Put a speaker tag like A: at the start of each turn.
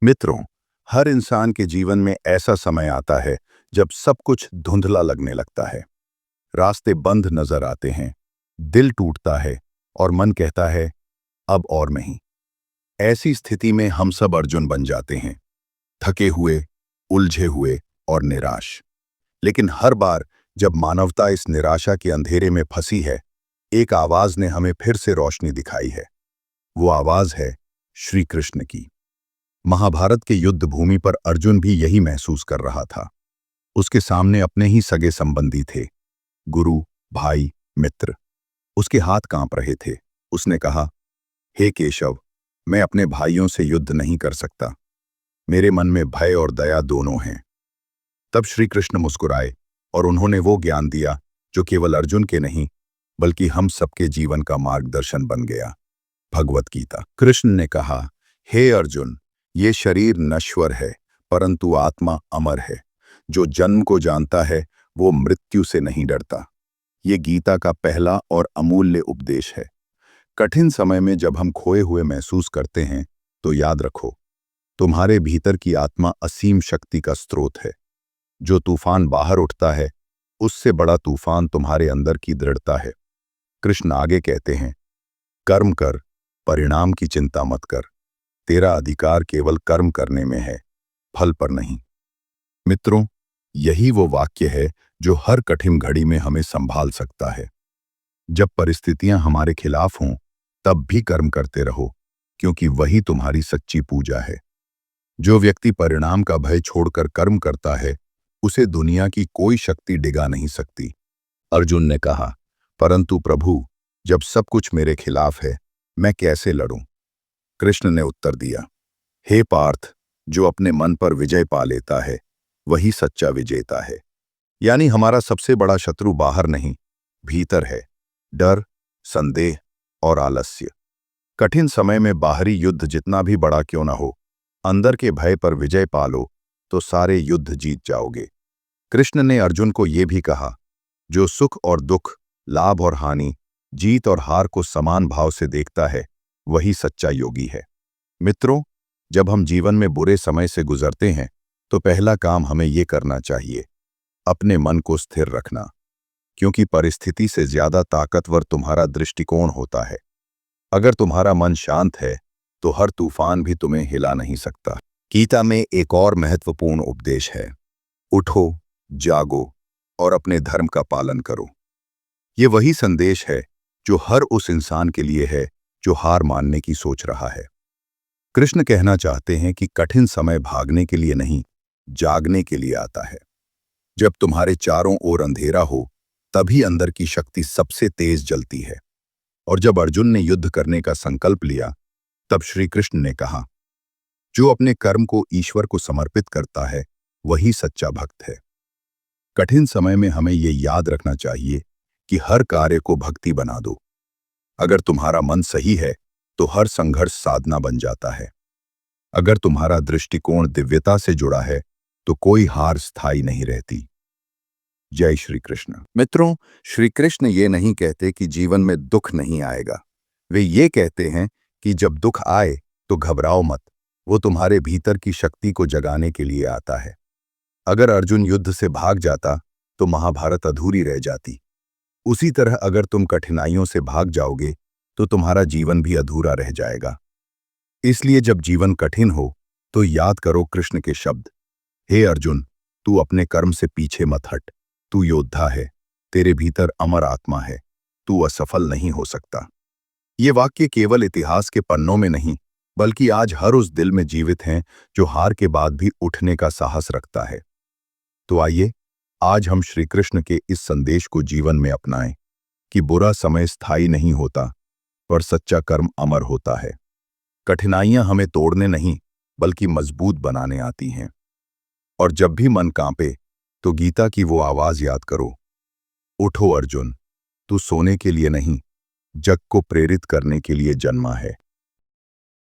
A: मित्रों, हर इंसान के जीवन में ऐसा समय आता है जब सब कुछ धुंधला लगने लगता है। रास्ते बंद नजर आते हैं, दिल टूटता है और मन कहता है अब और नहीं। ऐसी स्थिति में हम सब अर्जुन बन जाते हैं, थके हुए, उलझे हुए और निराश। लेकिन हर बार जब मानवता इस निराशा के अंधेरे में फंसी है, एक आवाज ने हमें फिर से रोशनी दिखाई है। वो आवाज है श्री कृष्ण की। महाभारत के युद्ध भूमि पर अर्जुन भी यही महसूस कर रहा था। उसके सामने अपने ही सगे संबंधी थे, गुरु, भाई, मित्र। उसके हाथ कांप रहे थे। उसने कहा, हे केशव, मैं अपने भाइयों से युद्ध नहीं कर सकता। मेरे मन में भय और दया दोनों हैं। तब श्री कृष्ण मुस्कुराए और उन्होंने वो ज्ञान दिया जो केवल अर्जुन के नहीं बल्कि हम सबके जीवन का मार्गदर्शन बन गया। भगवत गीता। कृष्ण ने कहा, हे अर्जुन, ये शरीर नश्वर है परंतु आत्मा अमर है। जो जन्म को जानता है वो मृत्यु से नहीं डरता। ये गीता का पहला और अमूल्य उपदेश है। कठिन समय में जब हम खोए हुए महसूस करते हैं तो याद रखो, तुम्हारे भीतर की आत्मा असीम शक्ति का स्रोत है। जो तूफान बाहर उठता है उससे बड़ा तूफान तुम्हारे अंदर की दृढ़ता है। कृष्ण आगे कहते हैं, कर्म कर, परिणाम की चिंता मत कर। तेरा अधिकार केवल कर्म करने में है, फल पर नहीं। मित्रों, यही वो वाक्य है जो हर कठिन घड़ी में हमें संभाल सकता है। जब परिस्थितियां हमारे खिलाफ हों तब भी कर्म करते रहो, क्योंकि वही तुम्हारी सच्ची पूजा है। जो व्यक्ति परिणाम का भय छोड़कर कर्म करता है उसे दुनिया की कोई शक्ति डिगा नहीं सकती। अर्जुन ने कहा, परंतु प्रभु, जब सब कुछ मेरे खिलाफ है मैं कैसे लड़ूं? कृष्ण ने उत्तर दिया, हे पार्थ, जो अपने मन पर विजय पा लेता है वही सच्चा विजेता है। यानी हमारा सबसे बड़ा शत्रु बाहर नहीं, भीतर है। डर, संदेह और आलस्य। कठिन समय में बाहरी युद्ध जितना भी बड़ा क्यों ना हो, अंदर के भय पर विजय पा लो तो सारे युद्ध जीत जाओगे। कृष्ण ने अर्जुन को ये भी कहा, जो सुख और दुख, लाभ और हानि, जीत और हार को समान भाव से देखता है वही सच्चा योगी है। मित्रों, जब हम जीवन में बुरे समय से गुजरते हैं तो पहला काम हमें ये करना चाहिए, अपने मन को स्थिर रखना, क्योंकि परिस्थिति से ज्यादा ताकतवर तुम्हारा दृष्टिकोण होता है। अगर तुम्हारा मन शांत है तो हर तूफान भी तुम्हें हिला नहीं सकता। गीता में एक और महत्वपूर्ण उपदेश है, उठो, जागो और अपने धर्म का पालन करो। ये वही संदेश है जो हर उस इंसान के लिए है जो हार मानने की सोच रहा है। कृष्ण कहना चाहते हैं कि कठिन समय भागने के लिए नहीं, जागने के लिए आता है। जब तुम्हारे चारों ओर अंधेरा हो तभी अंदर की शक्ति सबसे तेज जलती है। और जब अर्जुन ने युद्ध करने का संकल्प लिया तब श्री कृष्ण ने कहा, जो अपने कर्म को ईश्वर को समर्पित करता है वही सच्चा भक्त है। कठिन समय में हमें ये याद रखना चाहिए कि हर कार्य को भक्ति बना दो। अगर तुम्हारा मन सही है तो हर संघर्ष साधना बन जाता है। अगर तुम्हारा दृष्टिकोण दिव्यता से जुड़ा है तो कोई हार स्थायी नहीं रहती। जय श्री कृष्ण। मित्रों, श्री कृष्ण ये नहीं कहते कि जीवन में दुख नहीं आएगा। वे ये कहते हैं कि जब दुख आए तो घबराओ मत, वो तुम्हारे भीतर की शक्ति को जगाने के लिए आता है। अगर अर्जुन युद्ध से भाग जाता तो महाभारत अधूरी रह जाती। उसी तरह अगर तुम कठिनाइयों से भाग जाओगे तो तुम्हारा जीवन भी अधूरा रह जाएगा। इसलिए जब जीवन कठिन हो तो याद करो कृष्ण के शब्द, हे अर्जुन, तू अपने कर्म से पीछे मत हट। तू योद्धा है, तेरे भीतर अमर आत्मा है, तू असफल नहीं हो सकता। ये वाक्य केवल इतिहास के पन्नों में नहीं बल्कि आज हर उस दिल में जीवित हैं जो हार के बाद भी उठने का साहस रखता है। तो आइए आज हम श्री कृष्ण के इस संदेश को जीवन में अपनाएं कि बुरा समय स्थायी नहीं होता पर सच्चा कर्म अमर होता है। कठिनाइयां हमें तोड़ने नहीं बल्कि मजबूत बनाने आती हैं। और जब भी मन कांपे तो गीता की वो आवाज याद करो, उठो अर्जुन, तू सोने के लिए नहीं, जग को प्रेरित करने के लिए जन्मा है।